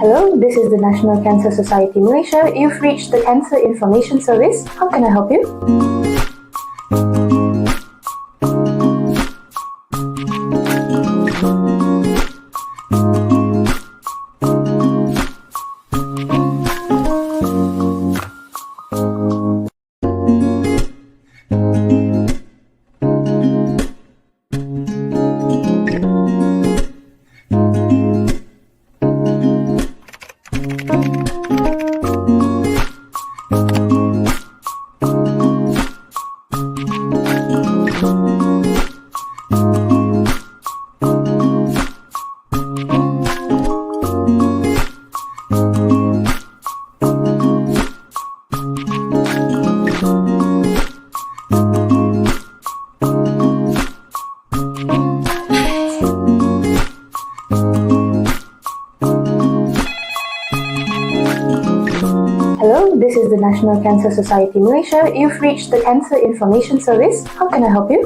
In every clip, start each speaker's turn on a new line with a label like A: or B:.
A: Hello, this is the National Cancer Society Malaysia. You've reached the Cancer Information Service. How can I help you? Hello, this is the National Cancer Society Malaysia. You've reached the Cancer Information Service. How can I help you?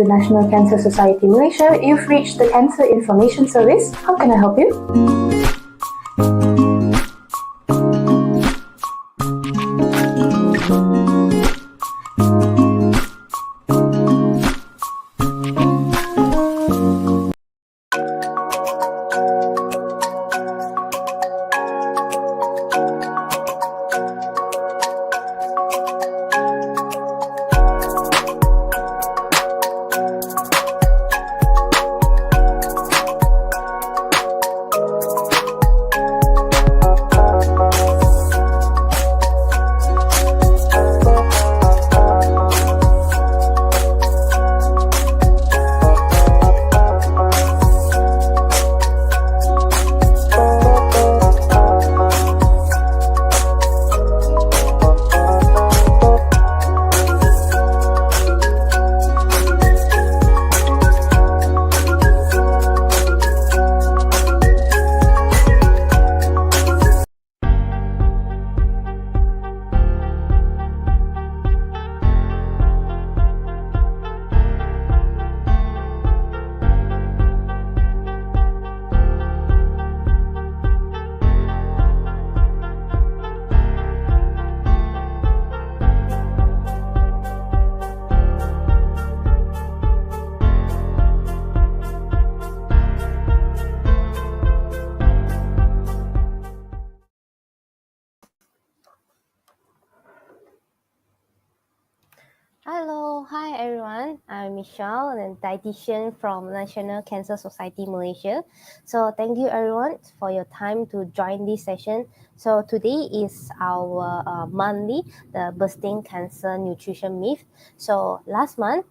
A: the National Cancer Society Malaysia. You've reached the Cancer Information Service. How can I help you?
B: Hi everyone. I'm Michelle, a dietitian from National Cancer Society Malaysia. So thank you everyone for your time to join this session. So today is our monthly, the Bursting Cancer Nutrition Myth. So last month,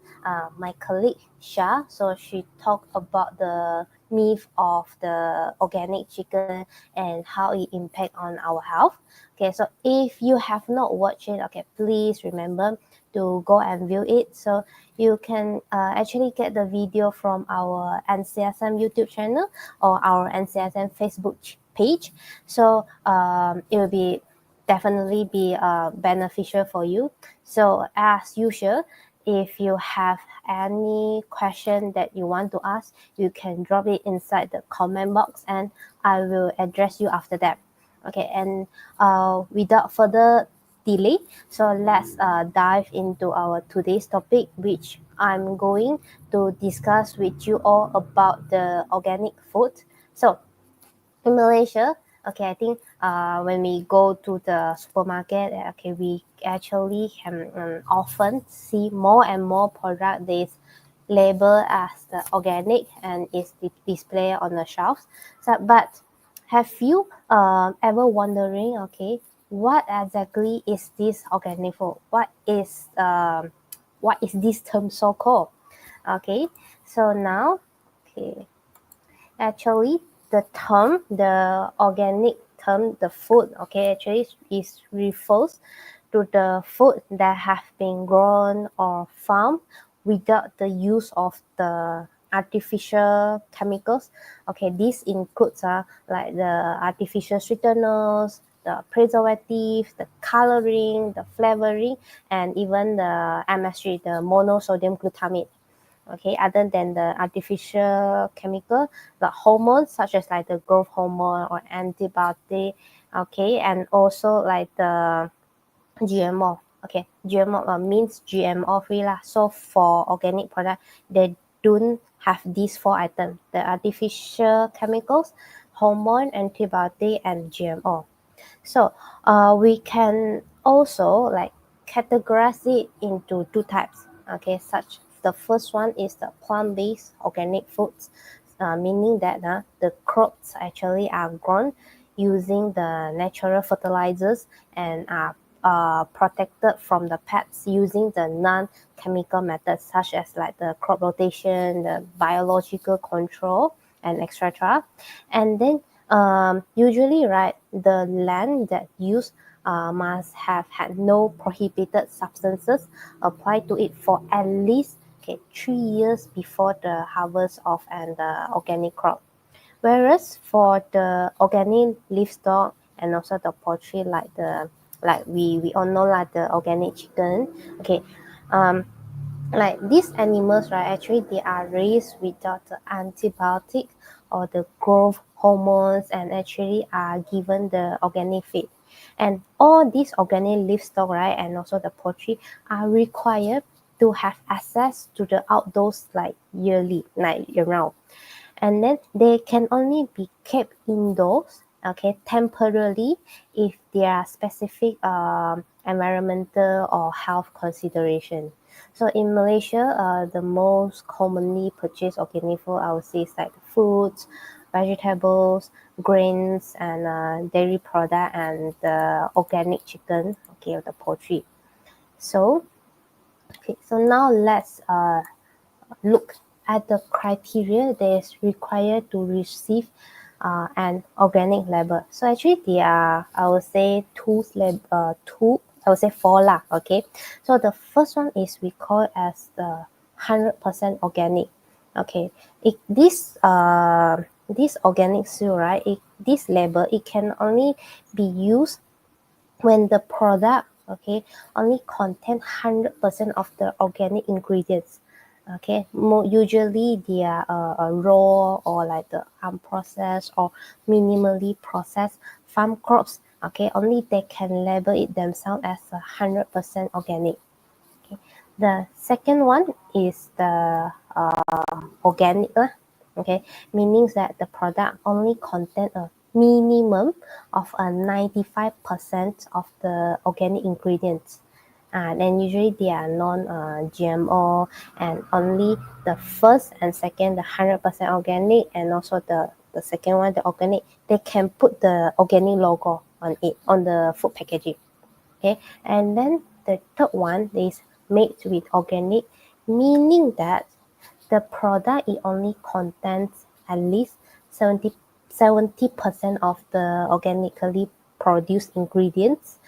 B: my colleague Shah, so she talked about the myth of the organic chicken and how it impact on our health. Okay, so if you have not watched it, okay, please remember to go and view it. So you can actually get the video from our NCSM YouTube channel or our NCSM Facebook page. So it will be definitely be beneficial for you. So as usual, if you have any question that you want to ask, you can drop it inside the comment box and I will address you after that. Okay, and without further delay, so let's dive into our today's topic, which I'm going to discuss with you all about the organic food. So in Malaysia, okay, I think when we go to the supermarket, okay, we actually can often see more and more product that is labeled as the organic and is displayed on the shelves. So, but have you ever wondering, okay, what exactly is this organic food? What is this term so called? Okay, so now, okay, actually the organic term, the food, okay, actually is refers to the food that have been grown or farmed without the use of the artificial chemicals. Okay, this includes like the artificial sweeteners, the preservative, the coloring, the flavoring, and even the MSG, the monosodium glutamate. Okay, other than the artificial chemical, the hormones such as like the growth hormone or antibiotic, okay, and also like the GMO. Okay, GMO means GMO free lah. So for organic product, they don't have these four items: the artificial chemicals, hormone, antibiotic, and GMO. So we can also like categorize it into two types. Okay, such the first one is the plant-based organic foods, meaning that the crops actually are grown using the natural fertilizers and are protected from the pests using the non-chemical methods such as like the crop rotation, the biological control, and etc. And then usually, right, the land that used must have had no prohibited substances applied to it for at least 3 years before the harvest of an organic crop. Whereas for the organic livestock and also the poultry, like we all know like the organic chicken, okay, um, like these animals, right, actually they are raised without the antibiotic or the growth hormones, and actually are given the organic feed. And all these organic livestock, right, and also the poultry are required to have access to the outdoors like yearly, like year round. And then they can only be kept indoors, okay, temporarily, if there are specific environmental or health consideration. So in Malaysia, the most commonly purchased organic food, I would say, is like fruits, vegetables, grains, and dairy product, and organic chicken, okay, or the poultry. So okay, so now let's look at the criteria that is required to receive an organic label. So actually there are, I would say, I would say four lah, okay. So the first one is we call as the 100% organic. Okay, this organic seal, right, this label, it can only be used when the product, okay, only contain 100% of the organic ingredients. Okay, usually they are raw or like the unprocessed or minimally processed farm crops. Okay, only they can label it themselves as 100% organic. Okay. The second one is the organic, okay, meaning that the product only contain a minimum of 95% of the organic ingredients. Then usually they are non-GMO, and only the first and second, the 100% organic, and also the second one, the organic, they can put the organic logo on it, on the food packaging. Okay, and then the third one is made with organic, meaning that the product, it only contains at least 70% of the organically produced ingredients,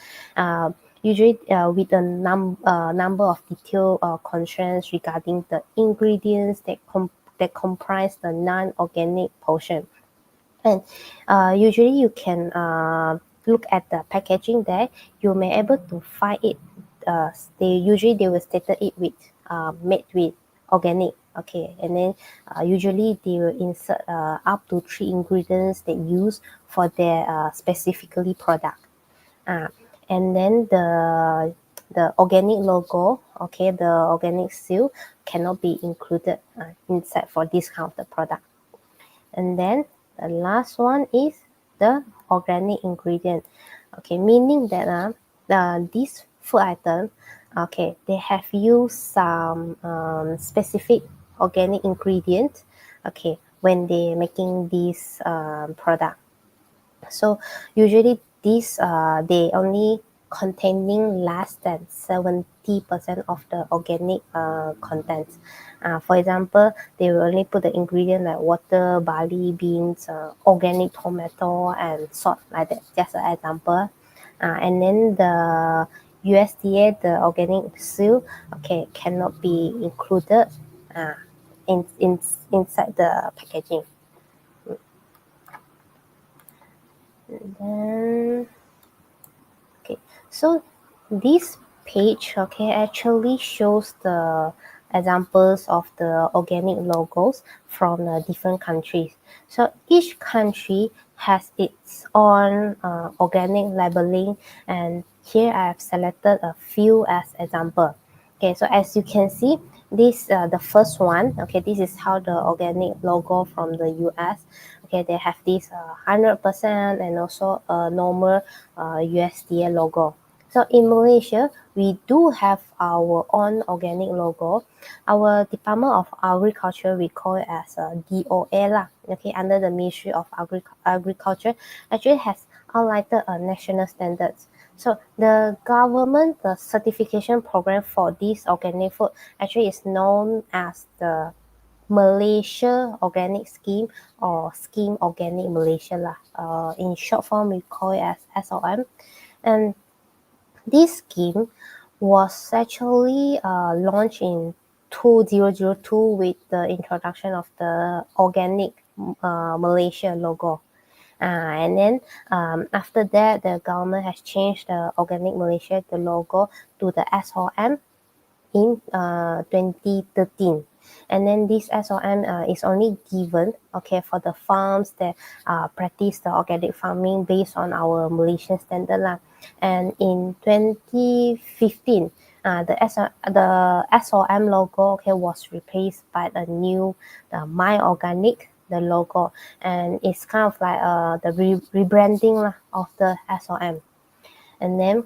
B: usually with a number of detailed concerns regarding the ingredients that comprise the non-organic portion. And usually you can look at the packaging there. You may able to find it. They will state it with made with organic. Okay, and then usually they will insert up to 3 ingredients they use for their specifically product. Uh, and then the organic logo, okay, the organic seal cannot be included inside for this kind of the product. And then the last one is the organic ingredient. Okay, meaning that this food item, okay, they have used some specific organic ingredient, okay, when they making this product. So usually these they only containing less than 70% of the organic contents. For example, they will only put the ingredient like water, barley, beans, organic tomato, and salt, like that. Just an example. And then the USDA, the organic seal, okay, cannot be included inside the packaging. Then okay, so this page, okay, actually shows the examples of the organic logos from different countries. So each country has its own organic labeling, and here I have selected a few as example. Okay, so as you can see, this the first one. Okay, this is how the organic logo from the US. Okay, they have this 100% and also a normal USDA logo. So in Malaysia, we do have our own organic logo. Our Department of Agriculture, we call it as DOA lah. Okay, under the Ministry of Agriculture, actually has highlighted national standards. So the government, the certification program for this organic food actually is known as the Malaysia Organic Scheme, or Scheme Organic Malaysia lah. In short form, we call it as SOM. And this scheme was actually launched in 2002 with the introduction of the Organic Malaysia logo. And then after that, the government has changed the Organic Malaysia, the logo, to the SOM. in 2013. And then this SOM is only given, okay, for the farms that practice the organic farming based on our Malaysian standard lah. And in 2015, the SOM logo, okay, was replaced by the new My Organic, the logo, and it's kind of like the rebranding lah of the SOM. And then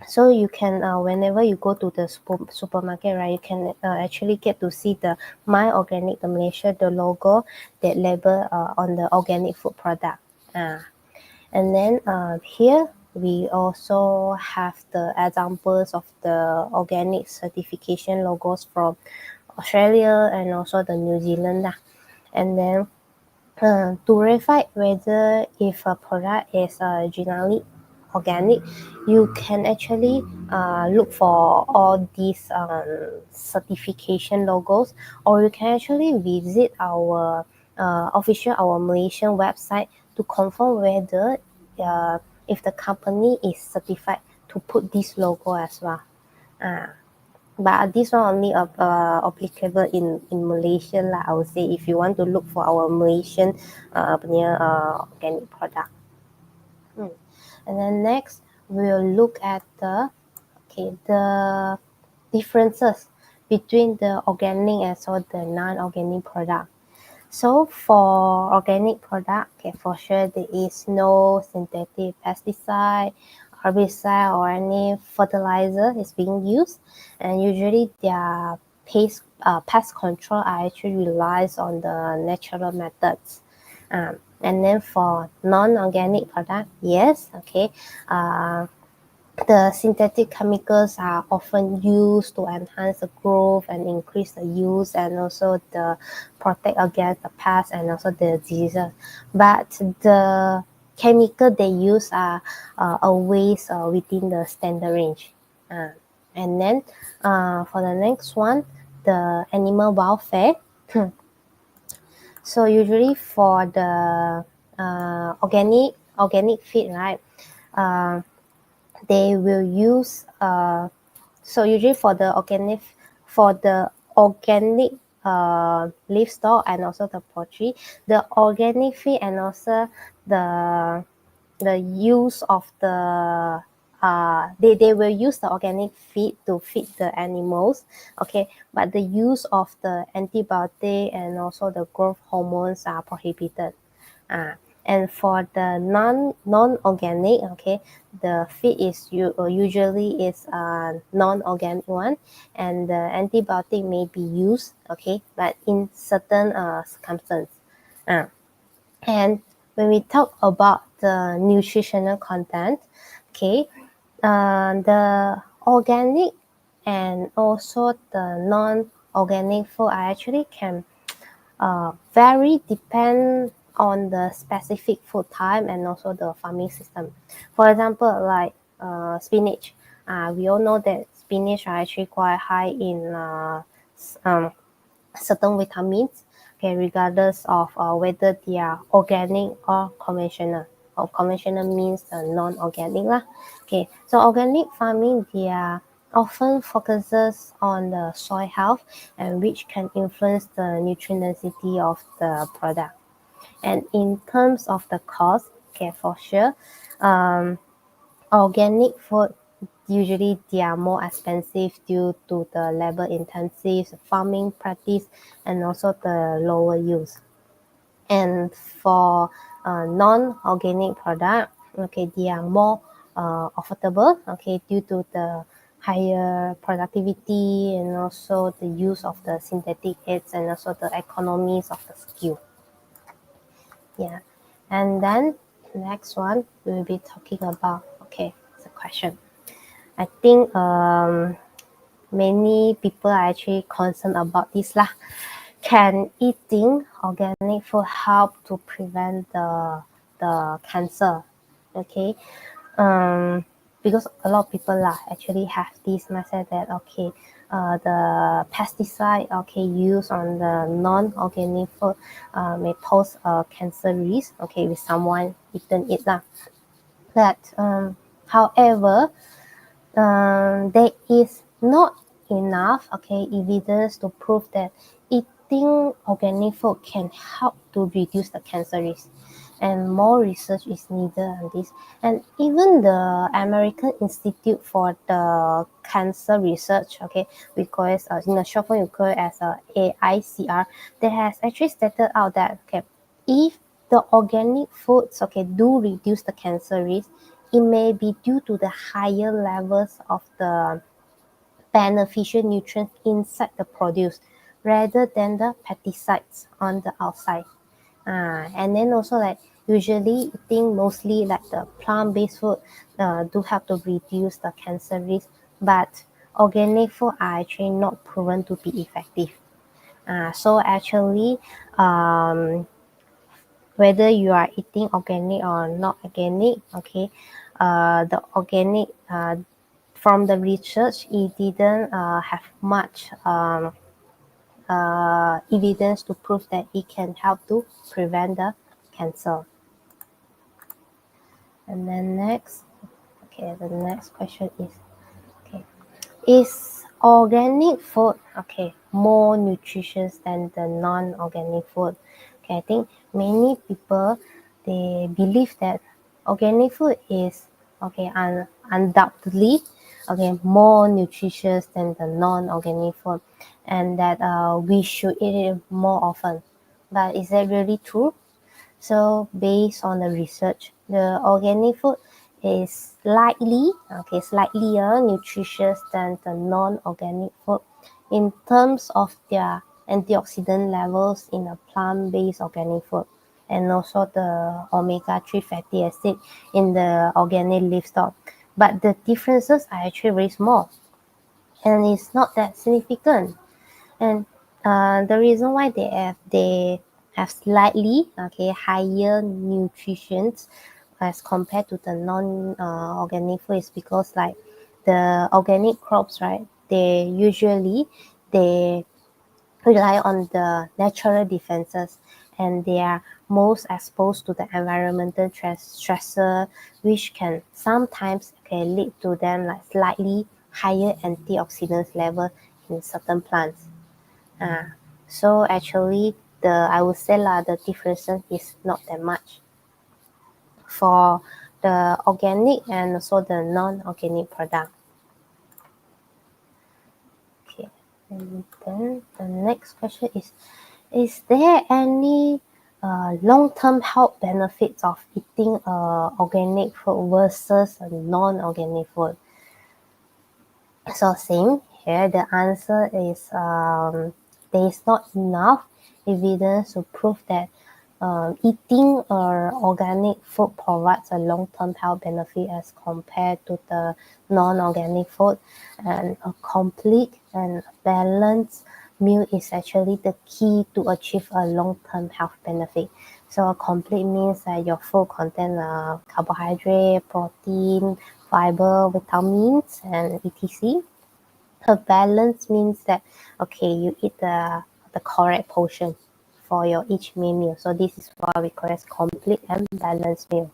B: so you can whenever you go to the supermarket, right, you can actually get to see the My Organic, the Malaysia, the logo that label on the organic food product. And then here we also have the examples of the organic certification logos from Australia and also the New Zealand lah. And then to verify whether if a product is genuinely organic, you can actually look for all these certification logos, or you can actually visit our our Malaysian website to confirm whether if the company is certified to put this logo as well. But this one only applicable in Malaysia lah, I would say, if you want to look for our Malaysian organic product. And then next we'll look at the differences between the organic and so the non-organic product. So for organic product, okay, for sure there is no synthetic pesticide, herbicide, or any fertilizer is being used, and usually their pest control actually relies on the natural methods. And then for non-organic product, yes, okay, the synthetic chemicals are often used to enhance the growth and increase the yields, and also the protect against the pests and also the diseases. But the chemical they use are always within the standard range. And then for the next one, the animal welfare. So usually for the organic feed, right? They will use so usually for the organic livestock and also the poultry, the organic feed and also the use of the they will use the organic feed to feed the animals, okay, but the use of the antibiotic and also the growth hormones are prohibited. And for the non-organic, okay, the feed is usually is a non-organic one, and the antibiotic may be used, okay, but in certain circumstances. And when we talk about the nutritional content, okay, the organic and also the non-organic food are actually can vary depend on the specific food type and also the farming system. For example, like spinach. We all know that spinach are actually quite high in certain vitamins, okay, regardless of whether they are organic or conventional. Or conventional means non-organic lah. Okay, so organic farming, they are often focuses on the soil health, and which can influence the nutrient density of the product. And in terms of the cost, okay, for sure, organic food usually they are more expensive due to the labor intensive farming practice and also the lower use. And for non-organic product, okay, they are more affordable, okay, due to the higher productivity and also the use of the synthetic aids and also the economies of the scale. Yeah, and then next one we will be talking about, okay, it's a question. I think many people are actually concerned about this lah. Can eating organic food help to prevent the cancer? Okay, because a lot of people actually have this mindset that okay, the pesticide okay used on the non-organic food may pose a cancer risk, okay, with someone eaten it lah. That however, there is not enough evidence to prove that eating organic food can help to reduce the cancer risk, and more research is needed on this. And even the American Institute for the Cancer Research, we call it in the short form we call it as AICR, they has actually stated out that if the organic foods do reduce the cancer risk, it may be due to the higher levels of the beneficial nutrients inside the produce rather than the pesticides on the outside. And then also like usually eating mostly like the plant-based food do help to reduce the cancer risk, but organic food are actually not proven to be effective. So actually, whether you are eating organic or not organic, the organic from the research, it didn't have much evidence to prove that it can help to prevent the cancer. And then the next question is organic food more nutritious than the non-organic food? I think many people, they believe that organic food is undoubtedly more nutritious than the non-organic food, and that we should eat it more often. But is that really true? So based on the research, the organic food is slightly nutritious than the non-organic food in terms of their antioxidant levels in a plant-based organic food, and also the omega-3 fatty acid in the organic livestock. But the differences are actually very small, and it's not that significant. And the reason why they have slightly higher nutrition as compared to the non organic food is because like the organic crops, right, they rely on the natural defenses, and they are most exposed to the environmental stressor, which can sometimes lead to them like slightly higher antioxidants level in certain plants. So actually, I would say the difference is not that much for the organic and also the non-organic product. Okay, and then the next question is there any long-term health benefits of eating organic food versus a non-organic food? So same here, the answer is there is not enough evidence to prove that eating organic food provides a long-term health benefit as compared to the non-organic food. And a complete and balanced meal is actually the key to achieve a long-term health benefit. So a complete means that your food contains carbohydrate, protein, fiber, vitamins, and etc. A balance means that you eat the correct portion for your each main meal. So this is what we call as complete and balanced meal.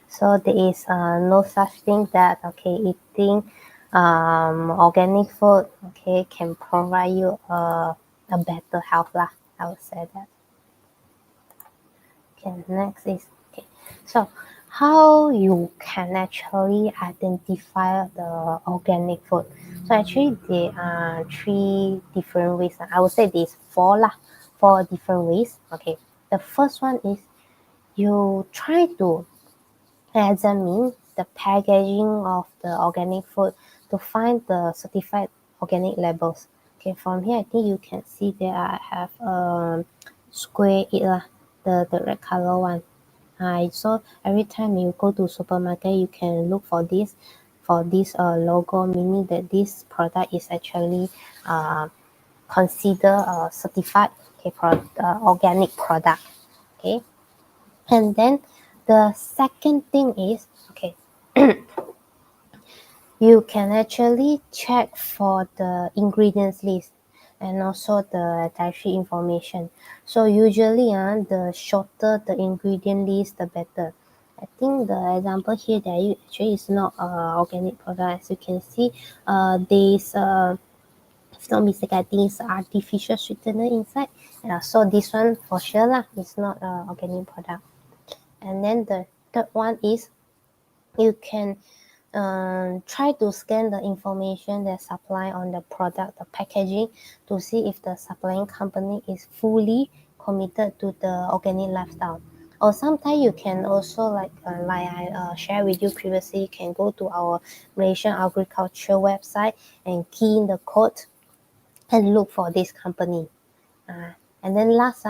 B: So there is no such thing that eating organic food can provide you a better health lah. I would say that. Okay, next is so how you can actually identify the organic food. So actually there are 3 different ways. I would say there's 4 different ways. The first one is you try to examine the packaging of the organic food to find the certified organic labels. From here I think you can see there I have square it the red color one. So every time you go to supermarket, you can look for this logo, meaning that this product is actually considered a certified organic product. And then the second thing is you can actually check for the ingredients list and also the dietary information. So usually the shorter the ingredient list, the better. I think the example here that you actually is not organic product. As you can see, there's if not mistaken, I think it's artificial sweetener inside. So this one for sure lah, it's not organic product. And then the third one is you can try to scan the information that's supply on the product, the packaging, to see if the supplying company is fully committed to the organic lifestyle. Or sometimes you can also like I shared with you previously, you can go to our Malaysian agriculture website and key in the code and look for this company. And then last,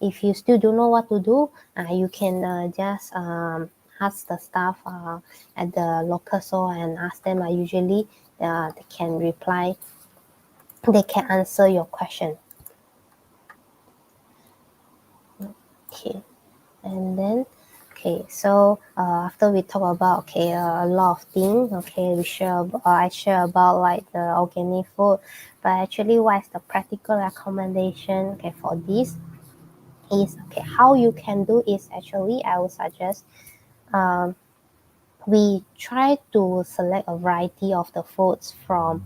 B: if you still don't know what to do, you can just ask the staff at the local store and ask them. Usually, they can reply. They can answer your question. Okay, and then so after we talk about a lot of things, I share about like the organic food, but actually what is the practical recommendation for this is how you can do is actually I would suggest we try to select a variety of the foods from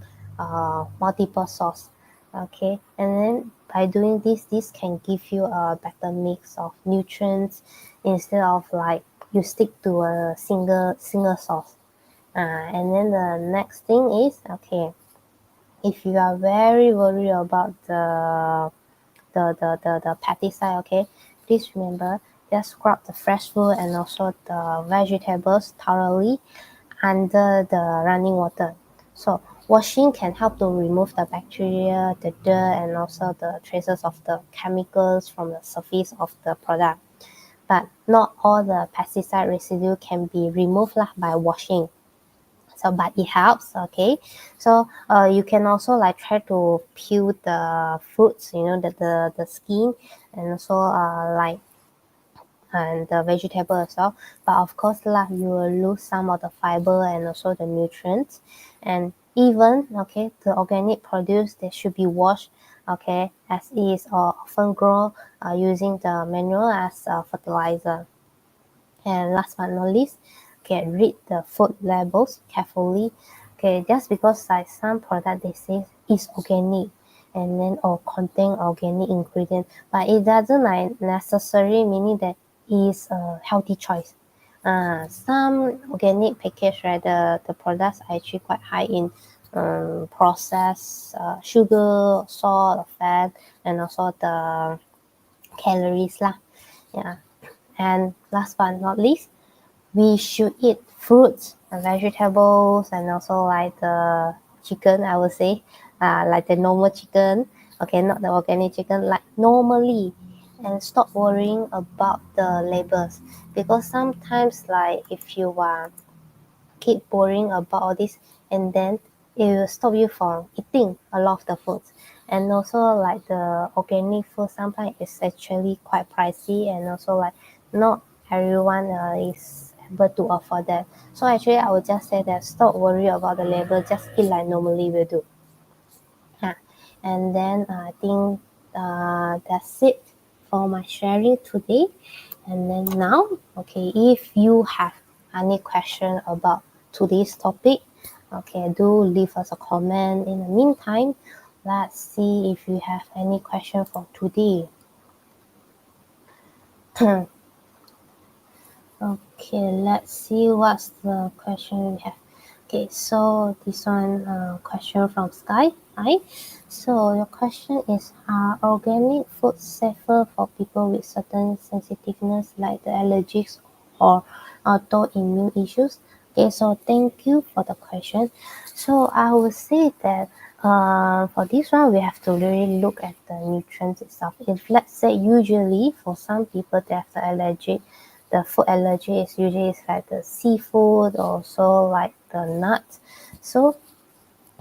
B: multiple source. Okay, and then by doing this can give you a better mix of nutrients instead of like you stick to a single source. And then the next thing is if you are very worried about the pesticide, please remember just scrub the fresh food and also the vegetables thoroughly under the running water. So washing can help to remove the bacteria, the dirt, and also the traces of the chemicals from the surface of the product. But not all the pesticide residue can be removed by washing. So but it helps. So you can also like try to peel the fruits, the skin, and also and the vegetable as well. But of course you will lose some of the fiber and also the nutrients. And even the organic produce, they should be washed as is or often grown using the manure as fertilizer. And last but not least, read the food labels carefully. Just because like some product they say is organic and then or contain organic ingredient, but it doesn't like necessarily meaning that is a healthy choice. Some organic package, right, the products are actually quite high in processed sugar, salt, fat, and also the calories lah. Yeah. And last but not least, we should eat fruits and vegetables and also like the chicken, I would say, like the normal chicken, not the organic chicken, like normally, and stop worrying about the labels, because sometimes like if you keep worrying about all this, and then it will stop you from eating a lot of the foods. And also like the organic food sometimes is actually quite pricey, and also like not everyone is able to afford that. So actually I would just say that stop worry about the label, just eat like normally we do. And then I think that's it for my sharing today. And then now, if you have any question about today's topic, do leave us a comment. In the meantime, let's see if you have any question for today. Let's see what's the question we have. So this one question from Sky. Hi. So your question is, are organic foods safer for people with certain sensitiveness like the allergies or autoimmune issues? So thank you for the question. So I would say that for this one, we have to really look at the nutrients itself. If let's say usually for some people they have the allergy, the food allergy is usually like the seafood, also like the nuts. So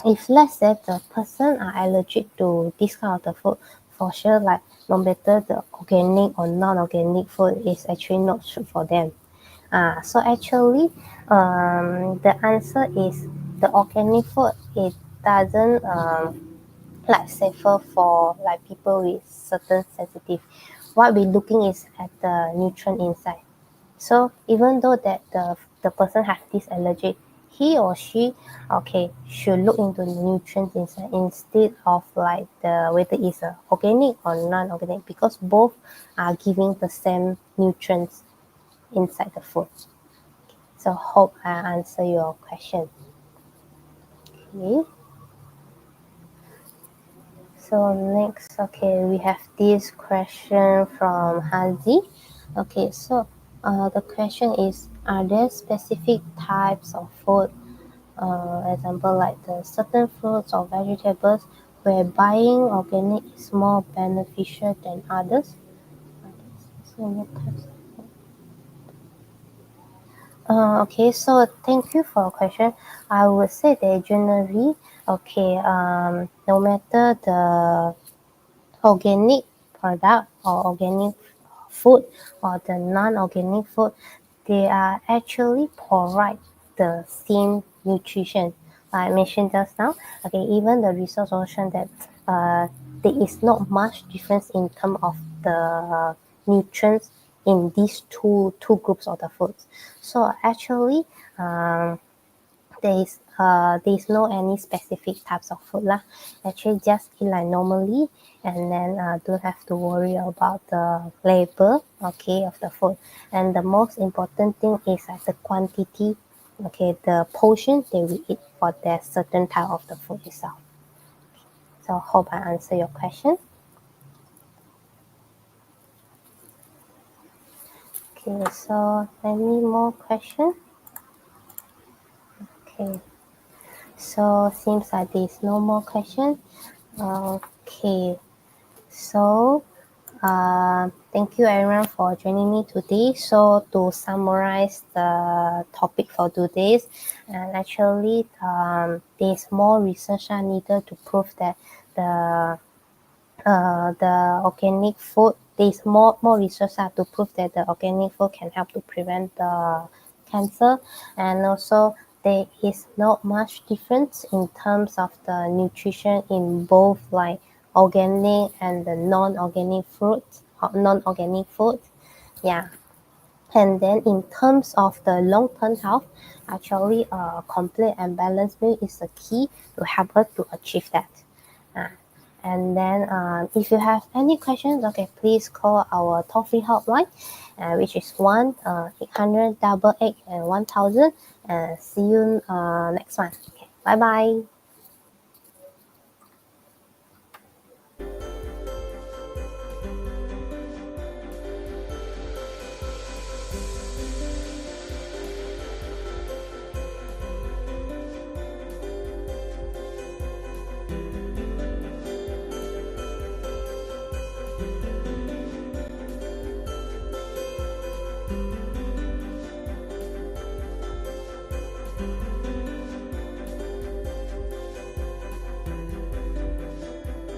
B: if let's say the person are allergic to this kind of the food, for sure like no matter the organic or non-organic food is actually not good for them. So actually the answer is the organic food, it doesn't like safer for like people with certain sensitive. What we're looking is at the nutrient inside. So even though that the person has this allergy, he or she should look into the nutrients inside instead of like the whether it's organic or non-organic, because both are giving the same nutrients inside the food. So hope I answer your question. Okay. So next, we have this question from Hazi. Okay, so the question is, are there specific types of food, example like the certain fruits or vegetables, where buying organic is more beneficial than others? So thank you for your question. I would say that generally, no matter the organic product or organic food or the non-organic food, they are actually provide the same nutrition. I mentioned just now. Okay, even the research also that there is not much difference in terms of the nutrients in these two groups of the foods. So actually, there's no any specific types of food lah. Actually, just eat like normally, and then don't have to worry about the label, of the food. And the most important thing is like the quantity, the portion they will eat for that certain type of the food itself. So hope I answer your question. Okay, so any more question? Okay, so seems like there's no more question. Okay, so thank you everyone for joining me today. So to summarize the topic for today, and actually there's more research needed to prove that the organic food, there's more research to prove that the organic food can help to prevent the cancer, and also there is not much difference in terms of the nutrition in both like organic and the non-organic fruits or non-organic food. Yeah. And then in terms of the long-term health, actually a complete and balanced meal is the key to help us to achieve that. And then if you have any questions, please call our toll-free hotline, which is 1-800-88 and 1000. And see you next one. Okay, bye bye.